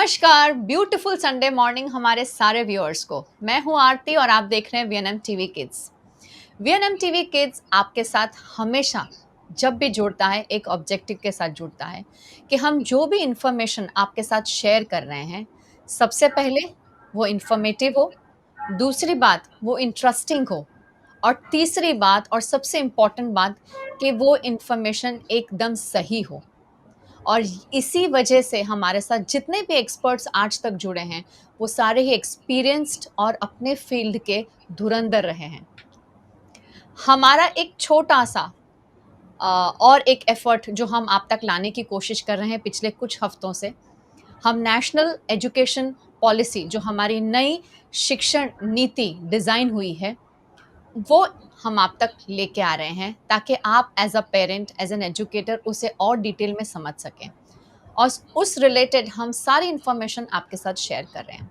नमस्कार, beautiful Sunday morning हमारे सारे व्यूअर्स को। मैं हूं आरती और आप देख रहे हैं VNM TV kids. VNM TV kids आपके साथ हमेशा जब भी जुड़ता है एक ऑब्जेक्टिव के साथ जुड़ता है कि हम जो भी इंफॉर्मेशन आपके साथ शेयर कर रहे हैं, सबसे पहले वो इंफॉर्मेटिव हो, दूसरी बात वो इंटरेस्टिंग हो और तीसरी बात और सबसे इम्पोर्टेंट बात कि वो इंफॉर्मेशन एकदम सही हो। और इसी वजह से हमारे साथ जितने भी एक्सपर्ट्स आज तक जुड़े हैं, वो सारे ही एक्सपीरियंस्ड और अपने फील्ड के धुरंधर रहे हैं। हमारा एक छोटा-सा और एक एफर्ट जो हम आप तक लाने की कोशिश कर रहे हैं पिछले कुछ हफ्तों से, हम नेशनल एजुकेशन पॉलिसी जो हमारी नई शिक्षण नीति डिज़ाइन हुई है, वो हम आप तक लेके आ रहे हैं ताकि आप as a parent, as an educator उसे और डिटेल में समझ सकें। और उस रिलेटेड हम सारी इन्फॉर्मेशन आपके साथ शेयर कर रहे हैं।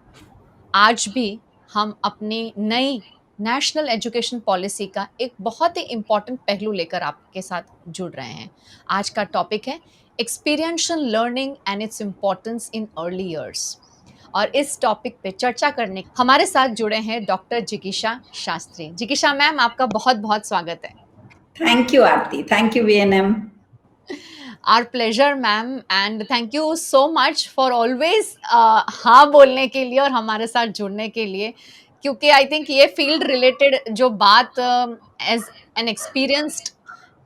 आज भी हम अपनी नई नेशनल एजुकेशन पॉलिसी का एक बहुत ही इम्पोर्टेंट पहलू लेकर आपके साथ जुड़ रहे हैं। आज का टॉपिक है experiential learning and its importance in early years. और इस टॉपिक पे चर्चा करने हमारे साथ जुड़े हैं डॉक्टर जिगीषा शास्त्री। जिगीषा मैम, आपका बहुत बहुत स्वागत है। Thank you Aarti, thank you VNM. Our pleasure ma'am, and thank you so much for always हाँ बोलने के लिए और हमारे साथ जुड़ने के लिए, क्योंकि आई थिंक ये फील्ड रिलेटेड जो बात एज एन एक्सपीरियंस्ड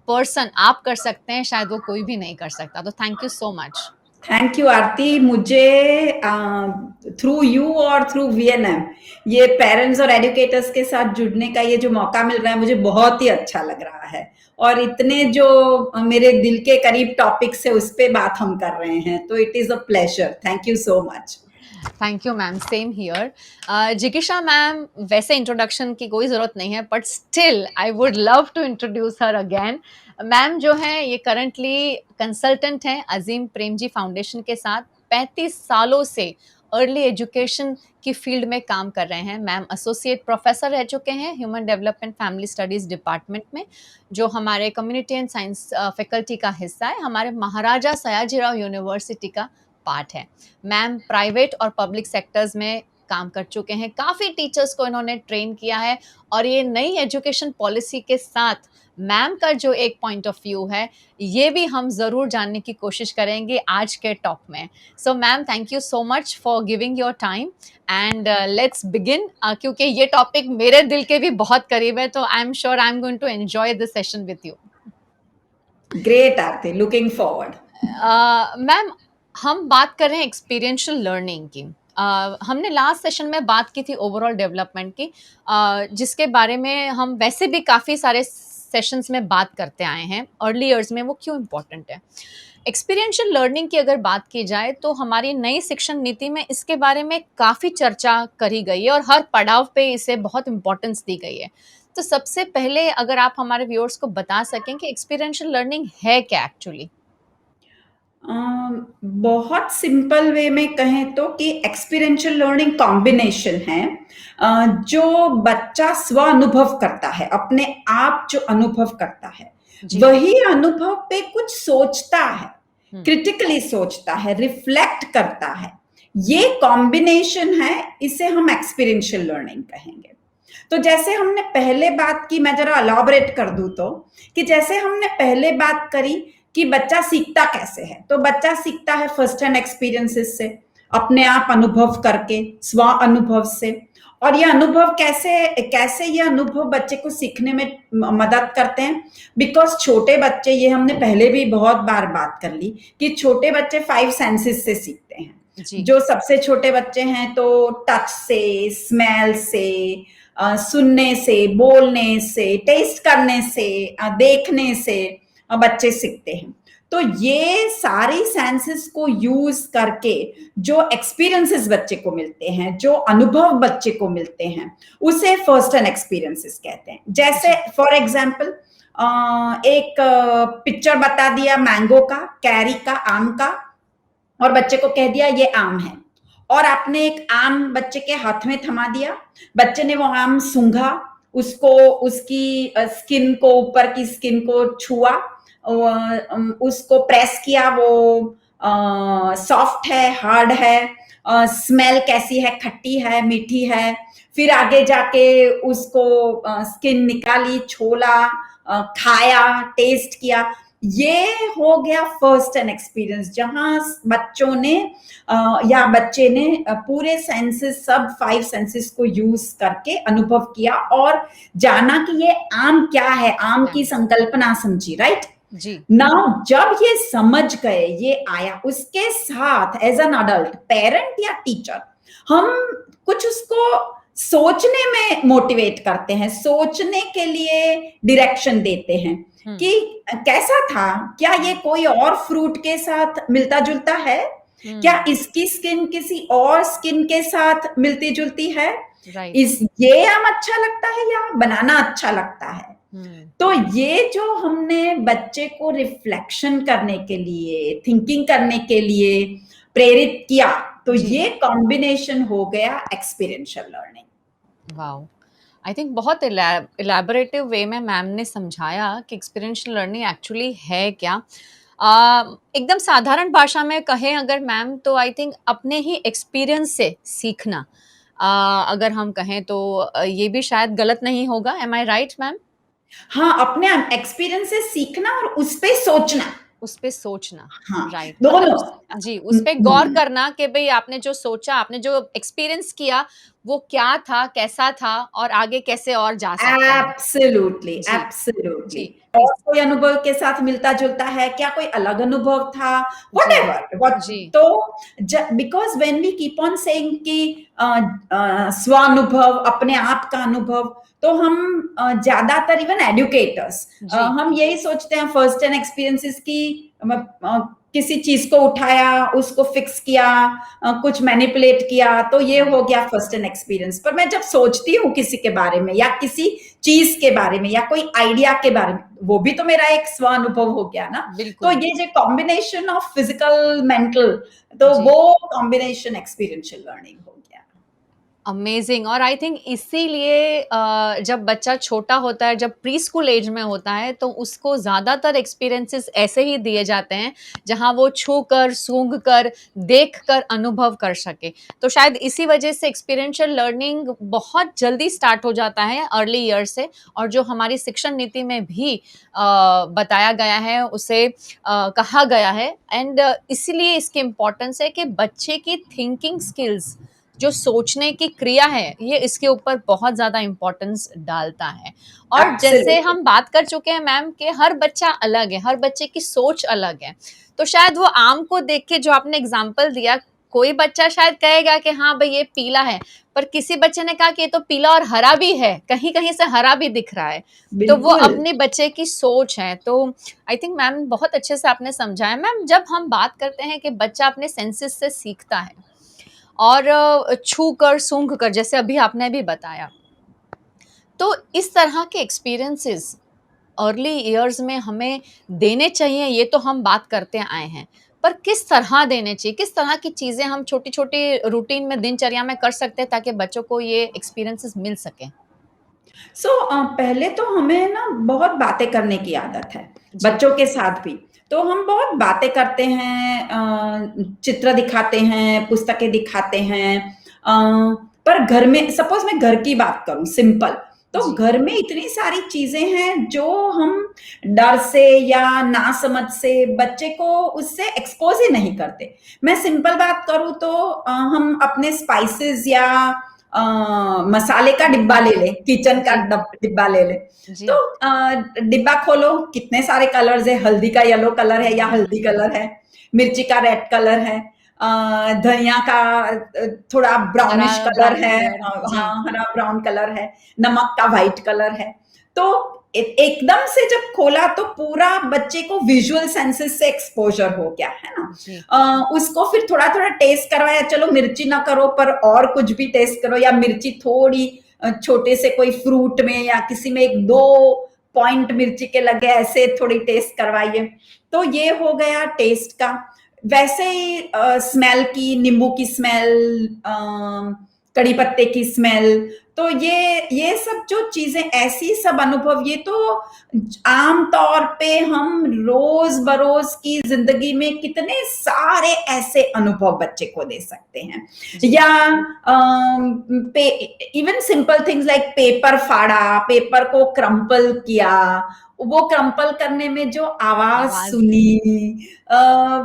पर्सन आप कर सकते हैं, शायद वो कोई भी नहीं कर सकता। तो thank you so much. Thank you Aarti. मुझे थ्रू यू और थ्रू वीएनएम ये पेरेंट्स और एजुकेटर्स के साथ जुड़ने का ये जो मौका मिल रहा है, मुझे बहुत ही अच्छा लग रहा है। और इतने जो मेरे दिल के करीब टॉपिक्स है उस पे बात हम कर रहे हैं, तो it is a pleasure. Thank you so much. Thank you ma'am, same here. जिगीषा मैम, वैसे इंट्रोडक्शन की कोई ज़रूरत नहीं है, but still I would love to introduce her again. Ma'am जो हैं ये करंटली कंसल्टेंट हैं अजीम प्रेमजी फाउंडेशन के साथ। 35 सालों से अर्ली एजुकेशन की फील्ड में काम कर रहे हैं। मैम एसोसिएट प्रोफेसर रह चुके हैं human development family studies department में, जो हमारे कम्युनिटी एंड साइंस फैकल्टी का हिस्सा है, हमारे महाराजा सयाजीराव यूनिवर्सिटी का पार्ट है। मैम प्राइवेट और पब्लिक सेक्टर्स में काम कर चुके हैं, काफ़ी टीचर्स को इन्होंने ट्रेन किया है। और ये नई एजुकेशन पॉलिसी के साथ मैम का जो एक पॉइंट ऑफ व्यू है, ये भी हम ज़रूर जानने की कोशिश करेंगे आज के टॉक में। So ma'am, thank you so much for giving your time and let's begin, क्योंकि ये टॉपिक मेरे दिल के भी बहुत करीब है, तो I am sure I am going to enjoy this session with you. Great Aarti, looking forward. Ma'am, हम बात कर रहे हैं एक्सपीरियंशियल लर्निंग की। हमने लास्ट सेशन में बात की थी ओवरऑल डेवलपमेंट की, जिसके बारे में हम वैसे भी काफ़ी सारे सेशंस में बात करते आए हैं। अर्ली ईयर्स में वो क्यों इम्पोर्टेंट है। एक्सपीरियंशियल लर्निंग की अगर बात की जाए तो हमारी नई शिक्षण नीति में इसके बारे में काफ़ी चर्चा करी गई है और हर पड़ाव पे इसे बहुत इम्पोर्टेंस दी गई है। तो सबसे पहले अगर आप हमारे व्यूअर्स को बता सकें कि एक्सपीरियंशियल लर्निंग है क्या एक्चुअली। बहुत सिंपल वे में कहें तो कि एक्सपीरियंशियल लर्निंग कॉम्बिनेशन है, जो बच्चा स्व अनुभव करता है, अपने आप जो अनुभव करता है, वही अनुभव पे कुछ सोचता है, क्रिटिकली सोचता है, रिफ्लेक्ट करता है। ये कॉम्बिनेशन है, इसे हम एक्सपीरियंशियल लर्निंग कहेंगे। तो जैसे हमने पहले बात की, मैं जरा अलाबोरेट कर दूं तो, कि जैसे हमने पहले बात करी कि बच्चा सीखता कैसे है, तो बच्चा सीखता है फर्स्ट हैंड एक्सपीरियंसेस से, अपने आप अनुभव करके, स्व अनुभव से। और ये अनुभव कैसे कैसे ये अनुभव बच्चे को सीखने में मदद करते हैं, बिकॉज छोटे बच्चे, ये हमने पहले भी बहुत बार बात कर ली कि छोटे बच्चे 5 सेंसेस से सीखते हैं। जो सबसे छोटे बच्चे हैं तो टच से, स्मेल से, सुनने से, बोलने से, टेस्ट करने से, देखने से बच्चे सीखते हैं। तो ये सारी सेंसेस को यूज करके जो एक्सपीरियंसेस बच्चे को मिलते हैं, जो अनुभव बच्चे को मिलते हैं, उसे फर्स्ट हैंड एक्सपीरियंसेस कहते हैं। जैसे फॉर एग्जांपल एक पिक्चर बता दिया मैंगो का, कैरी का, आम का, और बच्चे को कह दिया ये आम है, और आपने एक आम बच्चे के हाथ में थमा दिया, बच्चे ने वो आम सूंघा, उसको, उसकी स्किन को, ऊपर की स्किन को छुआ, उसको प्रेस किया, वो सॉफ्ट है, हार्ड है, स्मेल कैसी है, खट्टी है, मीठी है, फिर आगे जाके उसको स्किन निकाली, छोला, खाया, टेस्ट किया। ये हो गया फर्स्ट हैंड एक्सपीरियंस, जहां बच्चों ने या बच्चे ने पूरे सेंसेस, सब 5 सेंसेस को यूज करके अनुभव किया और जाना कि ये आम क्या है, आम की संकल्पना समझी, राइट जी नाउ। जब ये समझ गए, ये आया, उसके साथ एज एन अडल्ट, पेरेंट या टीचर, हम कुछ उसको सोचने में मोटिवेट करते हैं, सोचने के लिए डायरेक्शन देते हैं कि कैसा था, क्या ये कोई और फ्रूट के साथ मिलता जुलता है, क्या इसकी स्किन किसी और स्किन के साथ मिलती जुलती है, राइट इस ये आम अच्छा लगता है या बनाना अच्छा लगता है। तो ये जो हमने बच्चे को रिफ्लेक्शन करने के लिए, थिंकिंग करने के लिए प्रेरित किया, तो ये कॉम्बिनेशन हो गया experiential learning. Wow, I think बहुत इलेबोरेटिव वे में मैम ने समझाया कि एक्सपीरियंशियल लर्निंग एक्चुअली है क्या। एकदम साधारण भाषा में कहें अगर मैम, तो आई थिंक अपने ही एक्सपीरियंस से सीखना, अगर हम कहें तो ये भी शायद गलत नहीं होगा। एम आई राइट मैम? हाँ, अपने एक्सपीरियंस से सीखना और उस पे सोचना। उस पे सोचना, हाँ, राइट, मतलब दोनों। जी, उस पे गौर करना कि भई आपने जो सोचा, आपने जो एक्सपीरियंस किया, वो क्या था, कैसा था और आगे कैसे और जा सकता है। एब्सोल्युटली, जी, एब्सोल्युटली। जी, और इस कोई अनुभव के साथ मिलता-जुलता है, क्या कोई अलग अनुभव था, जी, व्हाटएवर, व्हाट। जी, तो because when we keep on saying कि स्वानुभव, अपने आप का अनुभव, तो हम ज्यादातर इवन एडुकेटर्स, जी, हम यही सोचते हैं फर्स्ट हैंड एक्सपीरियंसेस की, किसी चीज को उठाया, उसको फिक्स किया, कुछ मैनिपुलेट किया, तो ये हो गया फर्स्ट हैंड एक्सपीरियंस। पर मैं जब सोचती हूँ किसी के बारे में या किसी चीज के बारे में या कोई आइडिया के बारे में, वो भी तो मेरा एक स्व अनुभव हो गया ना। तो बिल्कुल, ये जो कॉम्बिनेशन ऑफ फिजिकल मेंटल, तो जी। वो कॉम्बिनेशन एक्सपीरियंशियल लर्निंग हो गया। अमेजिंग। और आई थिंक इसीलिए जब बच्चा छोटा होता है, जब प्री स्कूल एज में होता है, तो उसको ज़्यादातर एक्सपीरियंसेस ऐसे ही दिए जाते हैं जहां वो छू कर, सूंघ कर, देख कर अनुभव कर सके। तो शायद इसी वजह से एक्सपीरियंशियल लर्निंग बहुत जल्दी स्टार्ट हो जाता है अर्ली ईयर से, और जो हमारी शिक्षण नीति में भी बताया गया है, उसे कहा गया है। एंड इसीलिए इसकी इम्पोर्टेंस है कि बच्चे की थिंकिंग स्किल्स, जो सोचने की क्रिया है, ये इसके ऊपर बहुत ज़्यादा इम्पोर्टेंस डालता है। और जैसे एब्सोल्युटली। हम बात कर चुके हैं मैम कि हर बच्चा अलग है, हर बच्चे की सोच अलग है। तो शायद वो आम को देख के जो आपने एग्जाम्पल दिया, कोई बच्चा शायद कहेगा कि हाँ भाई ये पीला है, पर किसी बच्चे ने कहा कि ये तो पीला और हरा भी है, कहीं कहीं से हरा भी दिख रहा है। तो वो बिल्कुल। अपने बच्चे की सोच है। तो आई थिंक मैम बहुत अच्छे से आपने समझाया। मैम, जब हम बात करते हैं कि बच्चा अपने सेंसेस से सीखता है और छू कर, सूंघ कर, जैसे अभी आपने भी बताया, तो इस तरह के एक्सपीरियंसेस अर्ली ईयर्स में हमें देने चाहिए, ये तो हम बात करते आए हैं। पर किस तरह देने चाहिए, किस तरह की चीज़ें हम छोटी-छोटी रूटीन में, दिनचर्या में कर सकते हैं ताकि बच्चों को ये एक्सपीरियंसेस मिल सकें? पहले तो हमें ना बहुत बातें करने की आदत है, जी, बच्चों के साथ भी। तो हम बहुत बातें करते हैं, चित्र दिखाते हैं, पुस्तकें दिखाते हैं, पर घर में, सपोज मैं घर की बात करूं सिंपल, तो जी, घर में इतनी सारी चीजें हैं जो हम डर से या नासमझ से बच्चे को उससे एक्सपोज ही नहीं करते। मैं सिंपल बात करूं तो हम अपने स्पाइसेस या मसाले का डिब्बा ले लें, किचन का जी, डिब्बा ले लें। तो जी। डिब्बा खोलो, कितने सारे कलर्स है, हल्दी का येलो कलर है या हल्दी हुँ, कलर है, मिर्ची का रेड कलर है, धनिया का थोड़ा हरा ब्राउनिश कलर ब्राउन है, कलर, जी। हाँ हरा ब्राउन कलर है, नमक का व्हाइट कलर है। तो एकदम से जब खोला तो पूरा बच्चे को विजुअल सेंसेस से एक्सपोजर हो गया है ना। जी, उसको फिर थोड़ा थोड़ा टेस्ट करवाया, चलो मिर्ची ना करो पर और कुछ भी टेस्ट करो, या मिर्ची थोड़ी छोटे से कोई फ्रूट में या किसी में एक दो पॉइंट मिर्ची के लगे, ऐसे थोड़ी टेस्ट करवाइए। तो ये हो गया टेस्ट का। वैसे ही स्मेल की, नींबू की स्मेल, कड़ी पत्ते की स्मेल, तो ये सब जो चीजें, ऐसी सब अनुभव, ये तो आम तौर पे हम रोज बरोज की जिंदगी में कितने सारे ऐसे अनुभव बच्चे को दे सकते हैं। जी या even simple things like paper फाड़ा, पेपर को क्रम्पल किया, वो क्रम्पल करने में जो आवाज आवाज सुनी,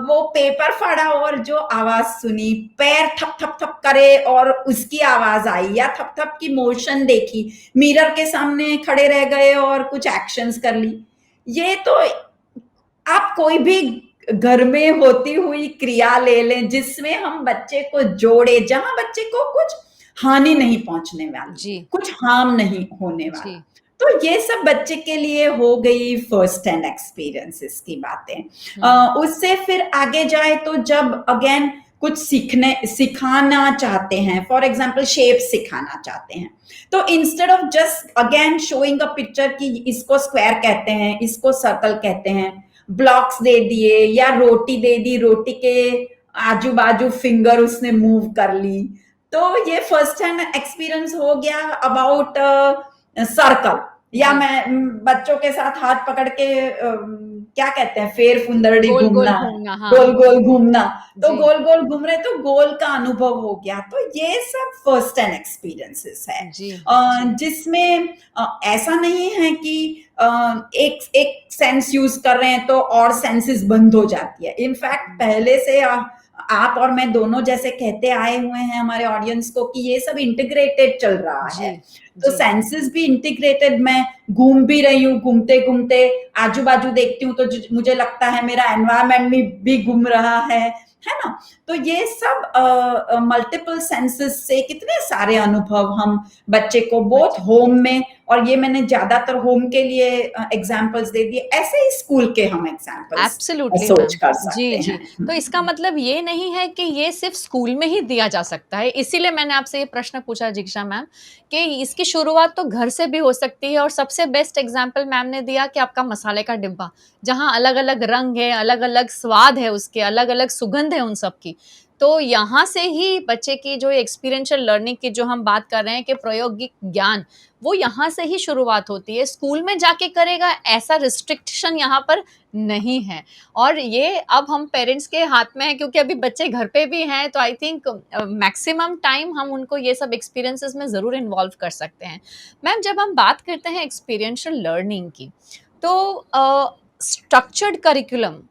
वो पेपर फाड़ा और जो आवाज सुनी, पैर थप थप थप करे और उसकी आवाज आई, या थप थप की मोशन देखी, मिरर के सामने खड़े रह गए और कुछ एक्शंस कर ली। ये तो आप कोई भी घर में होती हुई क्रिया ले लें जिसमें हम बच्चे को जोड़े, जहां बच्चे को कुछ हानि नहीं पहुंचने वाली, जी कुछ हार्म नहीं होने वाला। जी तो ये सब बच्चे के लिए हो गई फर्स्ट हैंड एक्सपीरियंसेस की बातें। उससे फिर आगे जाए तो जब अगेन कुछ सिखाना चाहते हैं, फॉर एग्जाम्पल शेप सिखाना चाहते हैं, तो instead of just again showing a picture कि इसको स्क्वायर कहते हैं, इसको सर्कल कहते हैं, ब्लॉक्स दे दिए या रोटी दे दी, रोटी के आजू बाजू फिंगर उसने मूव कर ली, तो ये फर्स्ट हैंड एक्सपीरियंस हो गया अबाउट सर्कल। या जी मैं बच्चों के साथ हाथ पकड़ के क्या कहते हैं, फेर फुंदरड़ी गोल गोल घूमना, घूमना, हाँ गोल गोल घूमना, तो जी गोल गोल घूम रहे तो गोल का अनुभव हो गया। तो ये सब फर्स्ट हैंड एक्सपीरियंसेस है, जी जी जिसमें ऐसा नहीं है कि एक एक सेंस यूज कर रहे हैं तो और सेंसेस बंद हो जाती है। इनफैक्ट पहले से आप और मैं दोनों जैसे कहते आए हुए हैं हमारे ऑडियंस को कि ये सब इंटीग्रेटेड चल रहा जी है, तो जी सेंसेस भी इंटीग्रेटेड। मैं घूम भी रही हूँ, घूमते घूमते आजू बाजू देखती हूँ तो मुझे लगता है मेरा एनवायरमेंट भी घूम रहा है ना। तो ये सब मल्टीपल सेंसेस से कितने सारे अनुभव हम बच्चे को बोथ बच्चे होम में, और ये मैंने ज्यादातर होम के लिए एग्जांपल्स दे दिए, ऐसे ही स्कूल के हम एग्जांपल्स एब्सोल्युटली सोच मैम कर जी सकते जी हैं। तो इसका मतलब ये नहीं है कि ये सिर्फ स्कूल में ही दिया जा सकता है, इसीलिए मैंने आपसे ये प्रश्न पूछा जिग्शा मैम कि इसकी शुरुआत तो घर से भी हो सकती है। और सबसे बेस्ट एग्जाम्पल मैम ने दिया कि आपका मसाले का डिब्बा, जहाँ अलग अलग रंग है, अलग अलग स्वाद है, उसके अलग अलग सुगंध है उन सब की। तो यहाँ से ही बच्चे की जो एक्सपीरियंशियल लर्निंग की जो हम बात कर रहे हैं कि प्रायोगिक ज्ञान, वो यहाँ से ही शुरुआत होती है। स्कूल में जाके करेगा ऐसा रिस्ट्रिक्शन यहाँ पर नहीं है। और ये अब हम पेरेंट्स के हाथ में है, क्योंकि अभी बच्चे घर पे भी हैं, तो आई थिंक मैक्सिमम टाइम हम उनको ये सब एक्सपीरियंसेस में ज़रूर इन्वॉल्व कर सकते हैं। मैम जब हम बात करते हैं एक्सपीरियंशियल लर्निंग की, तो स्ट्रक्चर्ड करिकुलम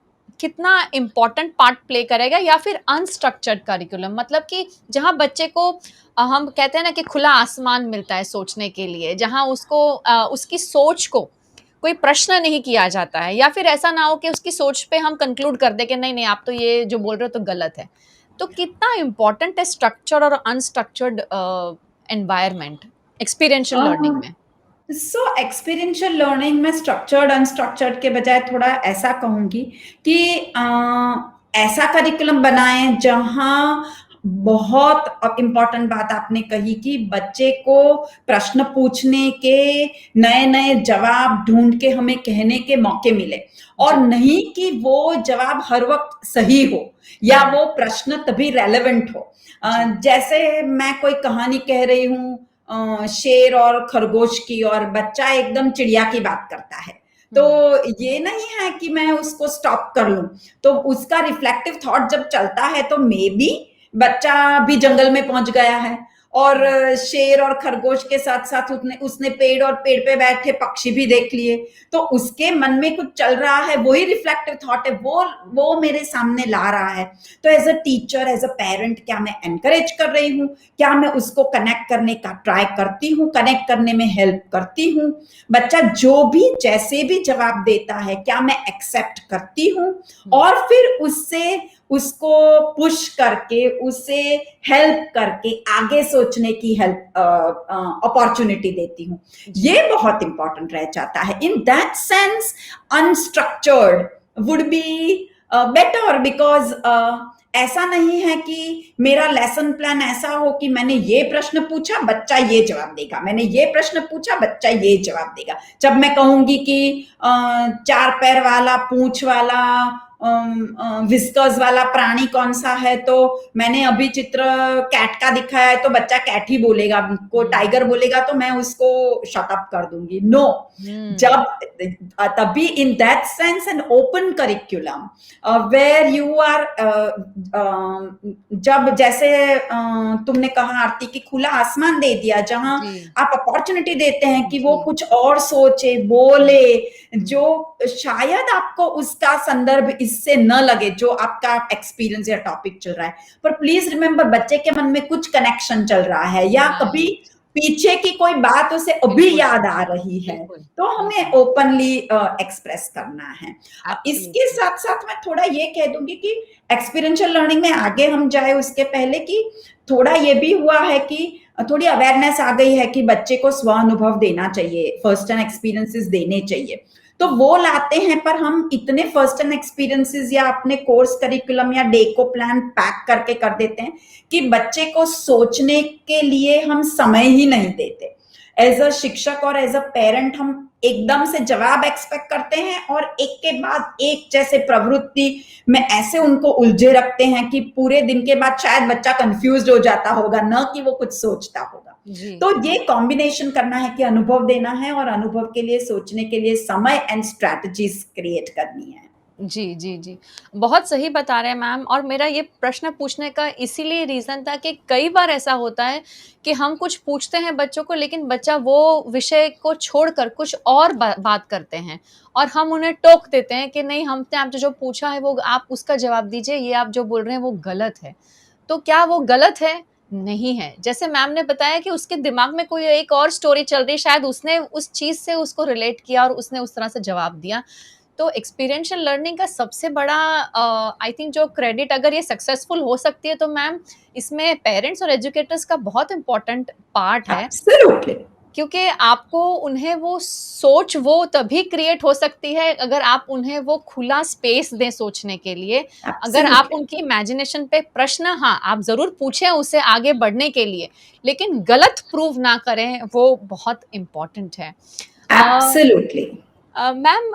कितना इम्पोर्टेंट पार्ट प्ले करेगा, या फिर अनस्ट्रक्चर्ड करिकुलम, मतलब कि जहाँ बच्चे को हम कहते हैं ना कि खुला आसमान मिलता है सोचने के लिए, जहाँ उसको उसकी सोच को कोई प्रश्न नहीं किया जाता है, या फिर ऐसा ना हो कि उसकी सोच पे हम कंक्लूड कर दे कि नहीं नहीं आप तो ये जो बोल रहे हो तो गलत है। तो कितना इम्पोर्टेंट है स्ट्रक्चर और अनस्ट्रक्चर्ड एनवायरनमेंट एक्सपीरियंशियल लर्निंग में? सो एक्सपीरियंशियल लर्निंग में स्ट्रक्चर्ड अनस्ट्रक्चर्ड के बजाय थोड़ा ऐसा कहूंगी कि ऐसा करिकुलम बनाएं जहां, बहुत इंपॉर्टेंट बात आपने कही कि बच्चे को प्रश्न पूछने के, नए नए जवाब ढूंढ के हमें कहने के मौके मिले, और जी नहीं कि वो जवाब हर वक्त सही हो या वो प्रश्न तभी रेलेवेंट हो। जी जैसे मैं कोई कहानी कह रही हूँ शेर और खरगोश की, और बच्चा एकदम चिड़िया की बात करता है, तो ये नहीं है कि मैं उसको स्टॉप कर लूं। तो उसका रिफ्लेक्टिव थॉट जब चलता है तो मे बी बच्चा भी जंगल में पहुंच गया है, और शेर और खरगोश के साथ साथ उसने पेड़ और पेड़ पे बैठे पक्षी भी देख लिए, तो उसके मन में कुछ चल रहा है, वही रिफ्लेक्टिव थॉट है, वो मेरे सामने ला रहा है। तो as a teacher, as a parent, क्या मैं एनकरेज कर रही हूँ, क्या मैं उसको कनेक्ट करने का ट्राई करती हूँ, कनेक्ट करने में हेल्प करती हूँ, बच्चा जो भी जैसे भी जवाब देता है क्या मैं एक्सेप्ट करती हूँ, और फिर उसको पुश करके, उसे हेल्प करके आगे सोचने की हेल्प अपॉर्चुनिटी देती हूँ। ये बहुत इंपॉर्टेंट रह जाता है। इन that sense unstructured would be better, because ऐसा नहीं है कि मेरा लेसन प्लान ऐसा हो कि मैंने ये प्रश्न पूछा बच्चा ये जवाब देगा, मैंने ये प्रश्न पूछा बच्चा ये जवाब देगा। जब मैं कहूंगी कि चार पैर वाला, पूंछ वाला विस्कर्स वाला प्राणी कौन सा है, तो मैंने अभी चित्र कैट का दिखाया है तो बच्चा कैट ही बोलेगा, को टाइगर बोलेगा तो मैं उसको शट अप कर दूंगी। नो, जब तभी in that sense an open curriculum where you are, जब जैसे तुमने कहा आरती की खुला आसमान दे दिया, जहां आप अपॉर्चुनिटी देते हैं कि वो कुछ और सोचे, बोले, जो शायद आपको उसका संदर्भ इससे न लगे जो आपका एक्सपीरियंस या टॉपिक चल रहा है, पर प्लीज रिमेंबर बच्चे के मन में कुछ कनेक्शन चल रहा है या कभी पीछे की कोई बात उसे अभी याद आ रही है, तो हमें ओपनली एक्सप्रेस करना है। इसके साथ साथ मैं थोड़ा ये कह दूंगी कि एक्सपीरियंशियल लर्निंग में आगे हम जाए उसके पहले कि थोड़ा ये भी हुआ है कि थोड़ी अवेयरनेस आ गई है कि बच्चे को स्व अनुभव देना चाहिए, फर्स्ट हैंड एक्सपीरियंसेस देने चाहिए, तो वो लाते हैं, पर हम इतने फर्स्ट हैंड एक्सपीरियंसेस या अपने कोर्स करिकुलम या डे को प्लान पैक करके कर देते हैं कि बच्चे को सोचने के लिए हम समय ही नहीं देते। एज अ शिक्षक और एज अ पेरेंट हम एकदम से जवाब एक्सपेक्ट करते हैं और एक के बाद एक जैसे प्रवृत्ति में ऐसे उनको उलझे रखते हैं कि पूरे दिन के बाद शायद बच्चा कंफ्यूज हो जाता होगा, न कि वो कुछ सोचता होगा। तो ये कॉम्बिनेशन करना है कि अनुभव देना है और अनुभव के लिए सोचने के लिए समय एंड स्ट्रैटेजीज क्रिएट करनी है। जी, जी, जी। बहुत सही बता रहे हैं मैम, और मेरा ये प्रश्न पूछने का इसीलिए रीज़न था कि कई बार ऐसा होता है कि हम कुछ पूछते हैं बच्चों को, लेकिन बच्चा वो विषय को छोड़कर कुछ और बात करते हैं और हम उन्हें टोक देते हैं कि नहीं, हमने आपसे जो पूछा है वो आप उसका जवाब दीजिए, ये आप जो बोल रहे हैं वो गलत है। तो क्या वो गलत है? नहीं है। जैसे मैम ने बताया कि उसके दिमाग में कोई एक और स्टोरी चल रही है, शायद उसने उस चीज़ से उसको रिलेट किया और उसने उस तरह से जवाब दिया। तो एक्सपीरियंशियल लर्निंग का सबसे बड़ा आई थिंक जो क्रेडिट, अगर ये सक्सेसफुल हो सकती है तो मैम इसमें पेरेंट्स और एजुकेटर्स का बहुत इम्पोर्टेंट पार्ट है। Absolutely. क्योंकि आपको उन्हें वो सोच वो तभी क्रिएट हो सकती है अगर आप उन्हें वो खुला स्पेस दें सोचने के लिए। अगर आप उनकी इमेजिनेशन पे प्रश्न, हाँ आप जरूर पूछें उसे आगे बढ़ने के लिए, लेकिन गलत प्रूव ना करें, वो बहुत इम्पोर्टेंट है। Absolutely. मैम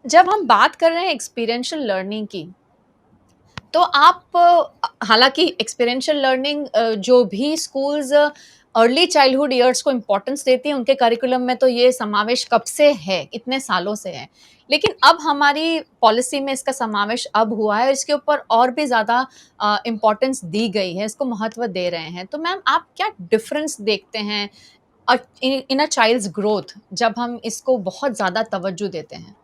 जब हम बात कर रहे हैं एक्सपीरियंशियल लर्निंग की, तो आप हालांकि एक्सपीरियंशियल लर्निंग जो भी स्कूल्स अर्ली चाइल्डहुड ईयर्स को इम्पोर्टेंस देती हैं उनके करिकुलम में, तो ये समावेश कब से है, इतने सालों से है, लेकिन अब हमारी पॉलिसी में इसका समावेश अब हुआ है और इसके ऊपर और भी ज़्यादा इम्पोर्टेंस दी गई है, इसको महत्व दे रहे हैं। तो मैम आप क्या डिफरेंस देखते हैं इन अ चाइल्ड्स ग्रोथ जब हम इसको बहुत ज़्यादा तवज्जो देते हैं?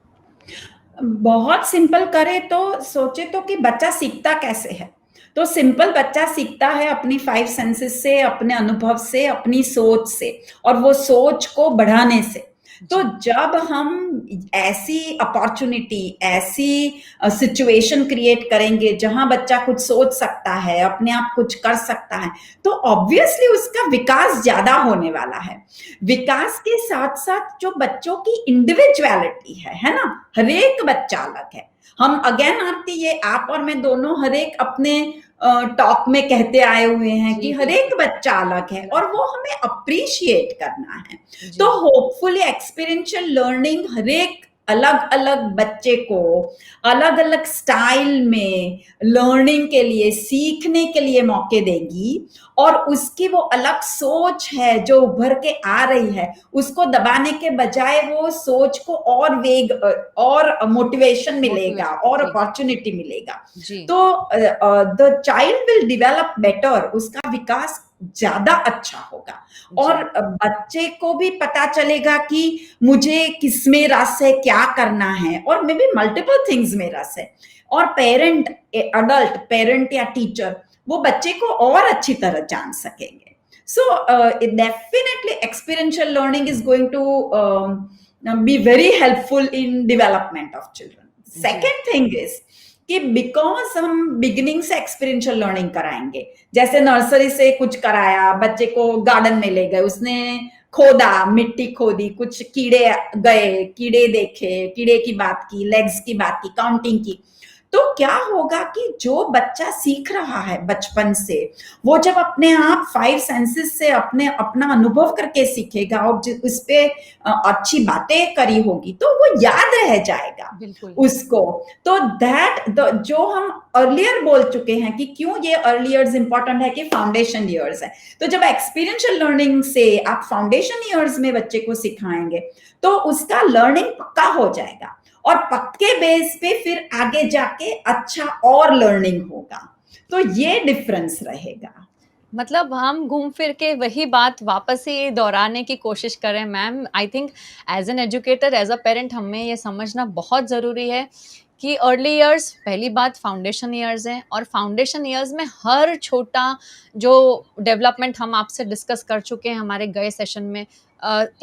बहुत सिंपल करे तो सोचे तो कि बच्चा सीखता कैसे है, तो सिंपल बच्चा सीखता है अपनी 5 सेंसेस से, अपने अनुभव से, अपनी सोच से और वो सोच को बढ़ाने से। तो जब हम ऐसी अपॉर्चुनिटी, ऐसी सिचुएशन क्रिएट करेंगे जहां बच्चा कुछ सोच सकता है, अपने आप कुछ कर सकता है, तो ऑब्वियसली उसका विकास ज्यादा होने वाला है। विकास के साथ साथ जो बच्चों की इंडिविजुअलिटी है ना, हर एक बच्चा अलग है। हम अगेन आरती, ये आप और मैं दोनों हर एक अपने टॉक में कहते आए हुए हैं कि हर एक बच्चा अलग है और वो हमें अप्रिशिएट करना है। तो होपफुली एक्सपीरियंशियल लर्निंग हर एक अलग अलग बच्चे को अलग अलग स्टाइल में लर्निंग के लिए, सीखने के लिए मौके देगी और उसकी वो अलग सोच है जो उभर के आ रही है, उसको दबाने के बजाय वो सोच को और वेग और मोटिवेशन मिलेगा और अपॉर्चुनिटी मिलेगा। तो the child will develop better, उसका विकास ज्यादा अच्छा होगा और बच्चे को भी पता चलेगा कि मुझे किसमें रस है, क्या करना है, और मे बी मल्टीपल थिंग्स में रस है। और पेरेंट, अडल्ट पेरेंट या टीचर वो बच्चे को और अच्छी तरह जान सकेंगे। So definitely experiential learning is going to be very helpful in development of children. Second thing is कि बिकॉज हम बिगिनिंग से एक्सपीरियंशियल लर्निंग कराएंगे, जैसे नर्सरी से कुछ कराया, बच्चे को गार्डन में ले गए, उसने खोदा, मिट्टी खोदी, कुछ कीड़े गए, कीड़े देखे, कीड़े की बात की, लेग्स की बात की, काउंटिंग की, तो क्या होगा कि जो बच्चा सीख रहा है बचपन से, वो जब अपने आप 5 सेंसेस से अपने अपना अनुभव करके सीखेगा और उस पे अच्छी बातें करी होगी तो वो याद रह जाएगा बिल्कुल। उसको। तो जो हम अर्लियर बोल चुके हैं कि क्यों ये अर्ली ईयर्स इंपॉर्टेंट है कि फाउंडेशन ईयर्स है। तो जब एक्सपीरियंशियल लर्निंग से आप फाउंडेशन ईयर्स में बच्चे को सिखाएंगे तो उसका लर्निंग पक्का हो जाएगा और पक्के बेस पे फिर आगे जाके अच्छा और लर्निंग होगा। तो ये डिफरेंस रहेगा। मतलब हम घूम फिर के वही बात वापस से दोहराने की कोशिश करें ma'am. I think as an educator, as a parent, हमें ये समझना बहुत ज़रूरी है कि अर्ली इयर्स पहली बात फाउंडेशन ईयर्स हैं, और फाउंडेशन ईयर्स में हर छोटा जो डेवलपमेंट हम आपसे डिस्कस कर चुके हैं हमारे गए सेशन में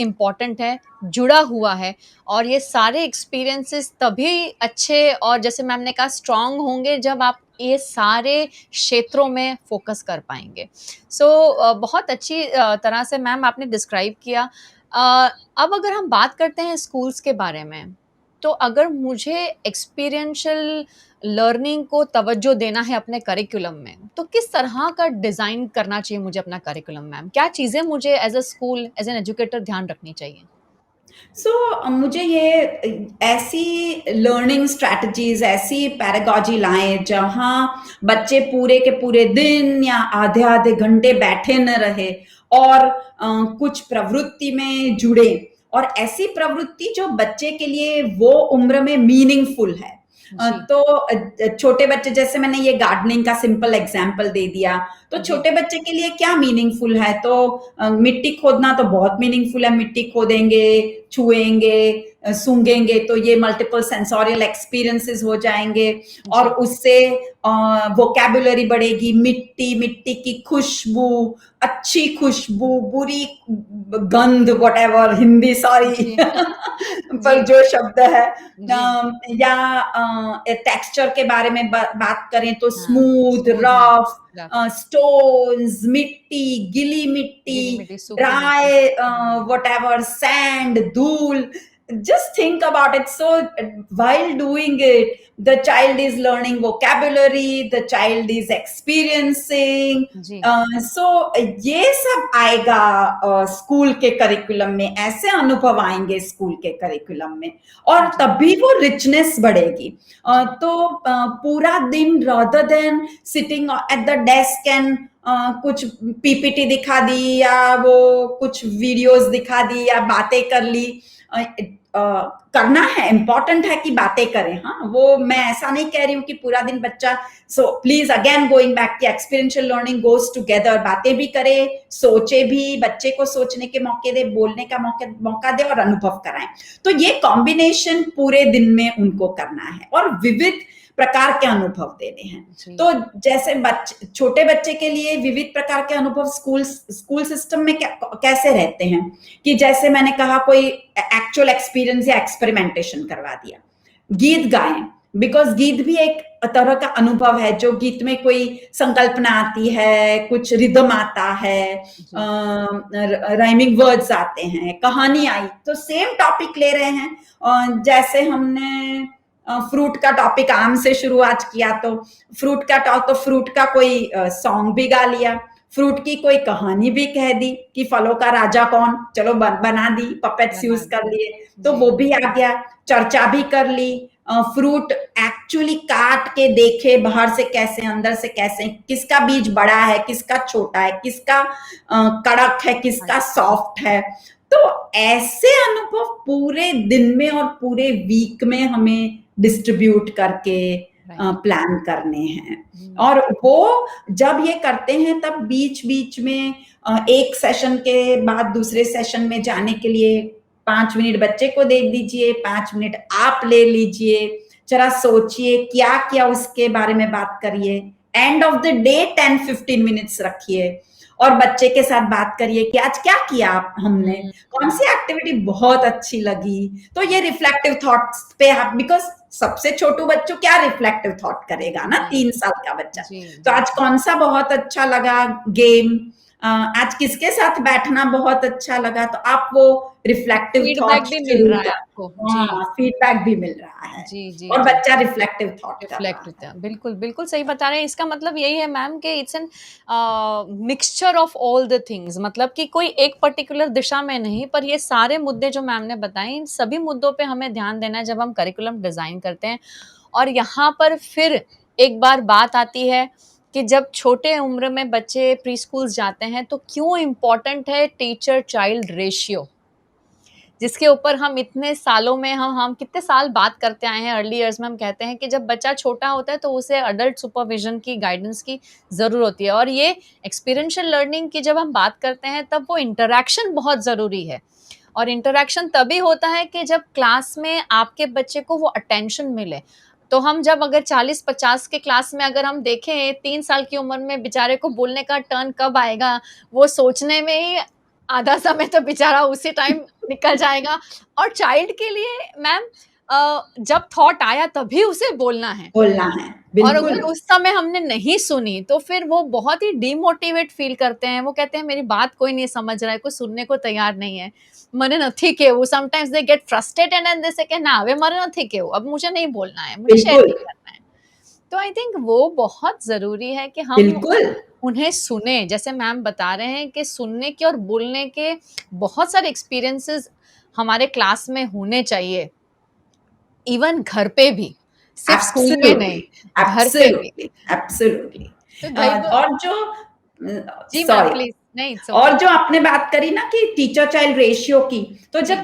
इम्पॉर्टेंट है, जुड़ा हुआ है। और ये सारे एक्सपीरियंसेस तभी अच्छे और जैसे मैम ने कहा स्ट्रांग होंगे जब आप ये सारे क्षेत्रों में फोकस कर पाएंगे। सो बहुत अच्छी तरह से मैम आपने डिस्क्राइब किया। अब अगर हम बात करते हैं स्कूल्स के बारे में, तो अगर मुझे एक्सपीरियंशियल लर्निंग को तवज्जो देना है अपने करिकुलम में, तो किस तरह का डिज़ाइन करना चाहिए मुझे अपना करिकुलम मैम? क्या चीज़ें मुझे as a school, as an educator ध्यान रखनी चाहिए? मुझे ये ऐसी लर्निंग स्ट्रैटेजीज, ऐसी पैरागॉजी लाएं जहां बच्चे पूरे के पूरे दिन या आधे आधे घंटे बैठे न रहे और कुछ प्रवृत्ति में जुड़े, और ऐसी प्रवृत्ति जो बच्चे के लिए वो उम्र में मीनिंगफुल है। जी, तो छोटे बच्चे, जैसे मैंने ये गार्डनिंग का सिंपल एग्जांपल दे दिया, तो जी, छोटे बच्चे के लिए क्या मीनिंगफुल है? तो मिट्टी खोदना तो बहुत मीनिंगफुल है। मिट्टी खोदेंगे, छुएंगे, सूंघेंगे, तो ये मल्टीपल सेंसोरियल एक्सपीरियंसेस हो जाएंगे और जी। उससे वोकैबुलरी बढ़ेगी। मिट्टी, मिट्टी की खुशबू, अच्छी खुशबू, बुरी गंध, व्हाटएवर हिंदी, सॉरी जी, जी, पर जो शब्द है, जी। या टेक्सचर के बारे में बात करें तो हाँ, स्मूथ, स्मूथ है, रफ, रफ, स्टोन्स, मिट्टी, गिली मिट्टी, गीली मिट्टी, सूखी मिट्टी। ड्राई, हुँ, whatever, sand, धूल, just think about it. So while doing it, the child is learning vocabulary, the child is experiencing. जी, So ये सब आएगा स्कूल के करिकुलम में, ऐसे अनुभव आएंगे स्कूल के करिकुलम में, और जी, तभी वो रिचनेस बढ़ेगी। जी, तो पूरा दिन rather than sitting at the desk and कुछ पीपीटी दिखा दी या वो कुछ वीडियोस दिखा दी या बातें कर ली, करना है, इंपॉर्टेंट है कि बातें करें। हाँ, वो मैं ऐसा नहीं कह रही हूँ कि पूरा दिन बच्चा, so please again going back कि एक्सपीरियंशियल लर्निंग गोज टुगेदर, बातें भी करे, सोचे भी, बच्चे को सोचने के मौके दे, बोलने का मौका दे और अनुभव कराएं। तो ये कॉम्बिनेशन पूरे दिन में उनको करना है और विविध प्रकार के अनुभव देने हैं। जी, तो जैसे छोटे बच्चे के लिए विविध प्रकार के अनुभव स्कूल सिस्टम में कैसे रहते हैं कि जैसे मैंने कहा, कोई एक्चुअल एक्सपीरियंस या एक्सपेरिमेंटेशन करवा दिया, गीत गाएं, बिकॉज गीत भी एक तरह का अनुभव है। जो गीत में कोई संकल्पना आती है, कुछ रिदम आता है, जी, राइमिंग वर्ड्स आते हैं, कहानी आई, तो सेम टॉपिक ले रहे हैं। जैसे हमने फ्रूट का टॉपिक आम से शुरुआत किया, तो फ्रूट का तो फ्रूट का कोई सॉन्ग भी गा लिया, फ्रूट की कोई कहानी भी कह दी कि फलों का राजा कौन, चलो बना दी, पपेट्स यूज बना कर दी। लिए, तो जी, वो भी आ गया। चर्चा भी कर ली, फ्रूट एक्चुअली काट के देखे, बाहर से कैसे, अंदर से कैसे, किसका बीज बड़ा है, किसका छोटा है, किसका कड़क है, किसका सॉफ्ट है। तो ऐसे अनुभव पूरे दिन में और पूरे वीक में हमें डिस्ट्रीब्यूट करके राइट। प्लान करने हैं। हुँ, और वो जब ये करते हैं तब बीच बीच में एक सेशन के बाद दूसरे सेशन में जाने के लिए 5 मिनट बच्चे को दे दीजिए, 5 मिनट आप ले लीजिए, जरा सोचिए क्या किया उसके बारे में बात करिए। End of the day 10-15 minutes रखिए और बच्चे के साथ बात करिए कि आज क्या किया हमने, हुँ, कौन सी एक्टिविटी बहुत अच्छी लगी। तो ये रिफ्लेक्टिव थॉट्स पे आप, बिकॉज सबसे छोटू बच्चों क्या रिफ्लेक्टिव थॉट करेगा ना, जी, 3 साल का बच्चा। जी, तो जी, आज कौन सा बहुत अच्छा लगा गेम, आज किसके साथ बैठना बहुत अच्छा लगा, तो आप वो रिफ्लेक्टिव फीडबैक थॉट भी मिल शुरू रहा है कर, आपको। जी, हाँ, फीडबैक भी मिल रहा है जी, जी, और जी। बच्चा रिफ्लेक्टिव थॉट कर रिफ्लेक्ट रहा होता है। है। बिल्कुल, बिल्कुल सही बता रहे हैं। इसका मतलब यही है मैम कि it's an mixture of all the things, मतलब कि कोई एक पर्टिकुलर दिशा में नहीं, पर ये सारे मुद्दे जो मैम ने बताए, इन सभी मुद्दों पे हमें ध्यान देना है जब हम करिकुलम डिज़ाइन करते हैं। और यहाँ पर फिर एक बार बात आती है कि जब छोटे उम्र में बच्चे प्री-स्कूल्स जाते हैं, तो क्यों इम्पोर्टेंट है टीचर चाइल्ड रेशियो? जिसके ऊपर हम इतने सालों में हम कितने साल बात करते आए हैं। अर्ली इयर्स में हम कहते हैं कि जब बच्चा छोटा होता है तो उसे अडल्ट सुपरविजन की, गाइडेंस की ज़रूरत होती है। और ये एक्सपीरियंशियल लर्निंग की जब हम बात करते हैं तब वो इंटरैक्शन बहुत ज़रूरी है। और इंटरैक्शन तभी होता है कि जब क्लास में आपके बच्चे को वो अटेंशन मिले। तो हम जब अगर 40-50 के क्लास में अगर हम देखें 3 साल की उम्र में बेचारे को बोलने का टर्न कब आएगा, वो सोचने में ही आधा समय तो बेचारा उसी टाइम निकल जाएगा। और चाइल्ड के लिए मैम जब थॉट आया तभी उसे बोलना है। बोलना है, और बिल्कुल। अगर उस समय हमने नहीं सुनी तो फिर वो बहुत ही डिमोटिवेट फील करते हैं। वो कहते हैं मेरी बात कोई नहीं समझ रहा है, कोई सुनने को तैयार नहीं है। મને નથી કહેવું, sometimes they get frustrated and they से कि ना હવે મારે નથી કહેવું, अब मुझे नहीं बोलना है, मुझे शेयर बिल्कुल, नहीं करना है। तो आई थिंक वो बहुत ज़रूरी है कि हम बिल्कुल। उन्हें सुने। जैसे मैम बता रहे हैं कि सुनने के और बोलने के बहुत सारे एक्सपीरियंसेस हमारे क्लास में होने चाहिए। इवन घर पे भी, सिर्फ स्कूल में नहीं, एब्सोल्युटली, घर पे भी। Absolutely, absolutely. तो कई बार और जो जी मैम सॉरी, प्लीज़, नहीं इट्स और ओके। जो आपने बात करी ना कि टीचर चाइल्ड रेशियो की, तो जी,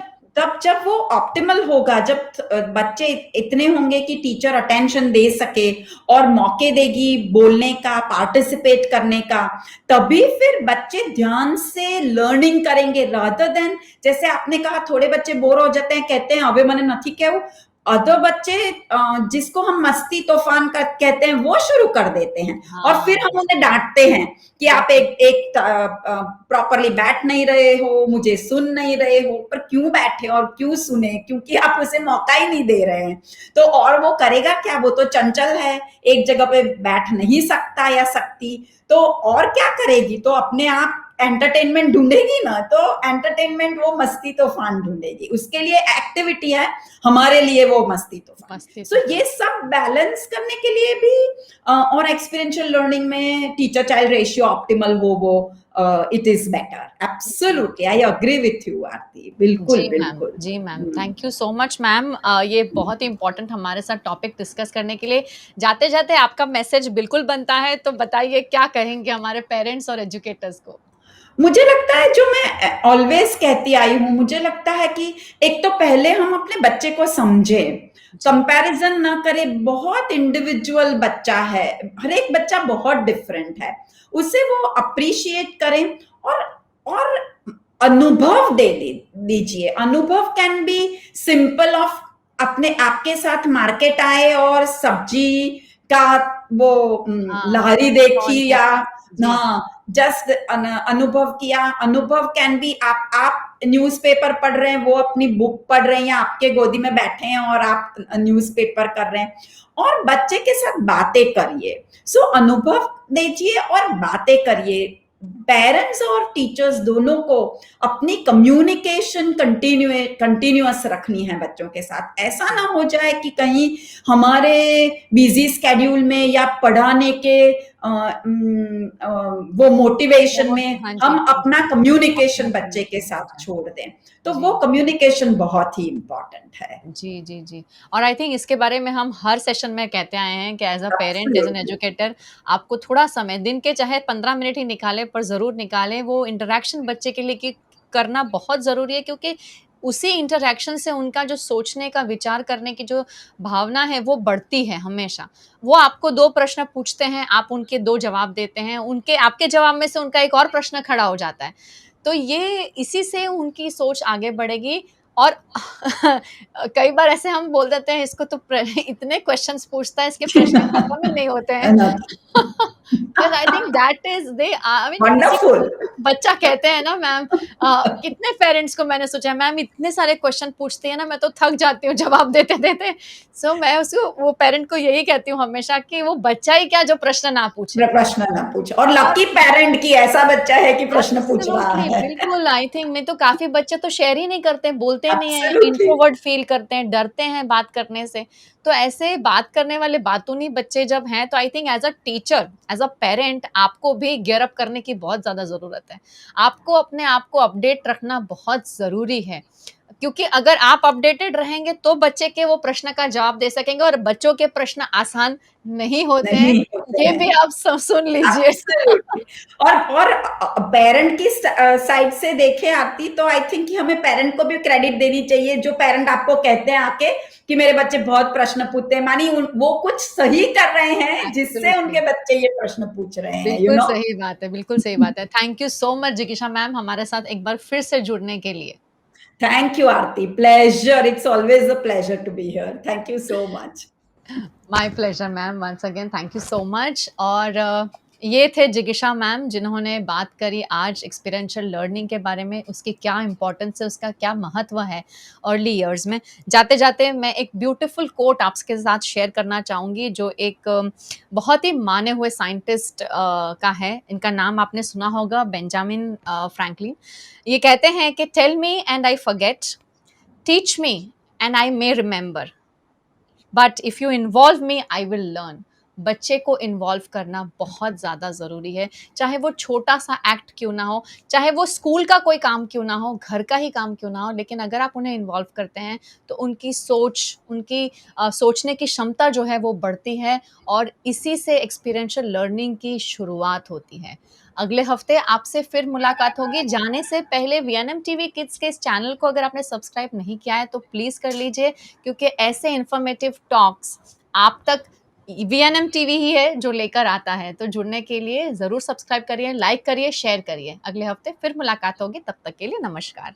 जब वो ऑप्टिमल होगा, जब बच्चे इतने होंगे कि टीचर अटेंशन दे सके और मौके देगी बोलने का, पार्टिसिपेट करने का, तभी फिर बच्चे ध्यान से लर्निंग करेंगे, रादर देन जैसे आपने कहा थोड़े बच्चे बोर हो जाते हैं, कहते हैं अबे मैंने नहीं क्या, अदर बच्चे जिसको हम मस्ती तूफान का कहते हैं वो शुरू कर देते हैं, और हाँ, फिर हम उन्हें डांटते हैं कि आप बिल्कुल। एक एक प्रॉपरली बैठ नहीं रहे हो, मुझे सुन नहीं रहे हो, पर क्यों बैठे और क्यों सुने, क्योंकि आप उसे मौका ही नहीं दे रहे हैं। तो और वो करेगा क्या, वो तो चंचल है, एक जगह पे बैठ नहीं सकता या सकती, तो और क्या करेगी, तो अपने आप एंटरटेनमेंट ढूंढेगी ना, तो एंटरटेनमेंट वो मस्ती तूफान ढूंढेगी, उसके लिए एक्टिविटी है, हमारे लिए वो मस्ती तूफान। मस्ती सो तूफ़ान। ये सब बैलेंस करने के लिए भी और एक्सपीरियंशियल लर्निंग में टीचर चाइल्ड रेशियो ऑप्टिमल हो, वो इट इज बेटर। जी। Absolutely I agree with you Aarti, बिल्कुल बिल्कुल। जी ma'am, thank you so much ma'am. ये बहुत ही इम्पोर्टेंट हमारे साथ टॉपिक डिस्कस करने के लिए। जाते-जाते आपका मैसेज बिल्कुल बनता है, तो बताइए क्या कहेंगे हमारे पेरेंट्स और एजुकेटर्स को? मुझे लगता है, जो मैं ऑलवेज कहती आई हूँ, मुझे लगता है कि एक तो पहले हम अपने बच्चे को समझें, जी, कंपैरिजन ना करें, बहुत इंडिविजुअल बच्चा है, हर एक बच्चा बहुत डिफरेंट है, उसे वो अप्रिशिएट करें, और और अनुभव दीजिए। अनुभव कैन बी सिंपल ऑफ अपने आपके साथ मार्केट आए और सब्जी का वो हाँ, लहरी कौन देखी, या देखा? ना जी, जस्ट अनुभव किया। अनुभव कैन बी आप न्यूज़पेपर पढ़ रहे हैं, वो अपनी बुक पढ़ रहे हैं, या आपके गोदी में बैठे हैं और आप न्यूज़पेपर कर रहे हैं, और बच्चे के साथ बातें करिए। सो अनुभव दीजिए और बातें करिए। पेरेंट्स और टीचर्स दोनों को अपनी कम्युनिकेशन कंटिन्यूअस रखनी है बच्चों के साथ। ऐसा ना हो जाए कि कहीं हमारे बिजी स्केड्यूल में या पढ़ाने के वो मोटिवेशन बहुत में हाँ जी, हम अपना कम्युनिकेशन अपना बच्चे के कम्युनिकेशन साथ बचाएँ। छोड़ दें, तो वो जी। कम्युनिकेशन बहुत ही इंपॉर्टेंट है। जी, जी, जी। और आई थिंक इसके बारे में हम हर सेशन में कहते आए हैं कि as a parent, as an absolutely, educator आपको थोड़ा समय, दिन के चाहे 15 मिनट ही निकालें, पर ज़रूर निकालें। वो इंटरैक्शन बच्चे के लिए कि करना बहुत ज़रूरी है, क्योंकि उसी इंटरैक्शन से उनका जो सोचने का, विचार करने की जो भावना है, वो बढ़ती है हमेशा। वो आपको 2 प्रश्न पूछते हैं, आप उनके 2 जवाब देते हैं, उनके आपके जवाब में से उनका एक और प्रश्न खड़ा हो जाता है। तो ये इसी से उनकी सोच आगे बढ़ेगी। और कई बार ऐसे हम बोल देते हैं इसको तो इतने क्वेश्चंस पूछता है, इसके प्रश्न खत्म ही नहीं होते हैं। Because I think that is they I mean किसी वंडरफुल। बच्चा कहते हैं ना मैम, कितने पेरेंट्स को मैंने सोचा है मैम इतने सारे क्वेश्चन पूछती है ना, मैं तो थक जाती हूँ जवाब देते-देते। सो मैं उसको वो पेरेंट को यही कहती हूँ हमेशा कि वो बच्चा ही क्या जो प्रश्न ना पूछे। प्रश्न ना पूछे और और लकी पेरेंट की ऐसा बच्चा है कि प्रश्न पूछ रहा एब्सोल्युटली, है। बिल्कुल, आई थिंक नहीं तो काफ़ी बच्चे तो शेयर ही नहीं करते, बोलते नहीं हैं, एब्सोल्युटली। इंट्रोवर्ट फ़ील करते हैं, डरते हैं बात करने से। तो ऐसे बात करने वाले बातूनी बच्चे जब हैं, तो I think as a teacher, as a parent आपको भी गियर अप करने की बहुत ज़्यादा ज़रूरत है। आपको अपने आप को अपडेट रखना बहुत ज़रूरी है, क्योंकि अगर आप अपडेटेड रहेंगे तो बच्चे के वो प्रश्न का जवाब दे सकेंगे, और बच्चों के प्रश्न आसान नहीं होते हैं, नहीं होते ये भी हैं। आप सुन लीजिए। एब्सोल्युटली। और पेरेंट की साइड से देखें आरती, तो आई थिंक कि हमें पेरेंट को भी क्रेडिट देनी चाहिए, जो पेरेंट आपको कहते हैं आके कि मेरे बच्चे बहुत प्रश्न पूछते हैं, मानी वो कुछ सही कर रहे हैं जिससे एब्सोल्युटली। उनके बच्चे ये प्रश्न पूछ रहे हैं, यू बिल्कुल नो। सही बात है, बिल्कुल सही बात है। थैंक यू सो मच जिगीशा मैम हमारे साथ एक बार फिर से जुड़ने के लिए। Thank you Aarti, pleasure, it's always a pleasure to be here, thank you so much. My pleasure ma'am, once again thank you so much. और ये थे जिगीशा मैम जिन्होंने बात करी आज एक्सपीरियंशियल लर्निंग के बारे में, उसकी क्या इम्पोर्टेंस है, उसका क्या महत्व है अर्ली ईयर्स में। जाते-जाते मैं एक ब्यूटीफुल कोट आपके साथ शेयर करना चाहूँगी, जो एक बहुत ही माने हुए साइंटिस्ट का है। इनका नाम आपने सुना होगा, बेंजामिन फ्रैंकलिन। ये कहते हैं कि tell me and I forget, teach me and I may remember, but if you involve me I will learn. बच्चे को इन्वॉल्व करना बहुत ज़्यादा ज़रूरी है, चाहे वो छोटा सा एक्ट क्यों ना हो, चाहे वो स्कूल का कोई काम क्यों ना हो, घर का ही काम क्यों ना हो, लेकिन अगर आप उन्हें इन्वॉल्व करते हैं तो उनकी सोच, उनकी सोचने की क्षमता जो है वो बढ़ती है, और इसी से एक्सपीरियंशियल लर्निंग की शुरुआत होती है। अगले हफ्ते आपसे फिर मुलाकात होगी। जाने से पहले वीएनएम टीवी किड्स के इस चैनल को अगर आपने सब्सक्राइब नहीं किया है तो प्लीज़ कर लीजिए, क्योंकि ऐसे इन्फॉर्मेटिव टॉक्स आप तक वीएनएम टीवी ही है जो लेकर आता है। तो जुड़ने के लिए ज़रूर सब्सक्राइब करिए, लाइक करिए, शेयर करिए। अगले हफ्ते फिर मुलाकात होगी, तब तक के लिए नमस्कार।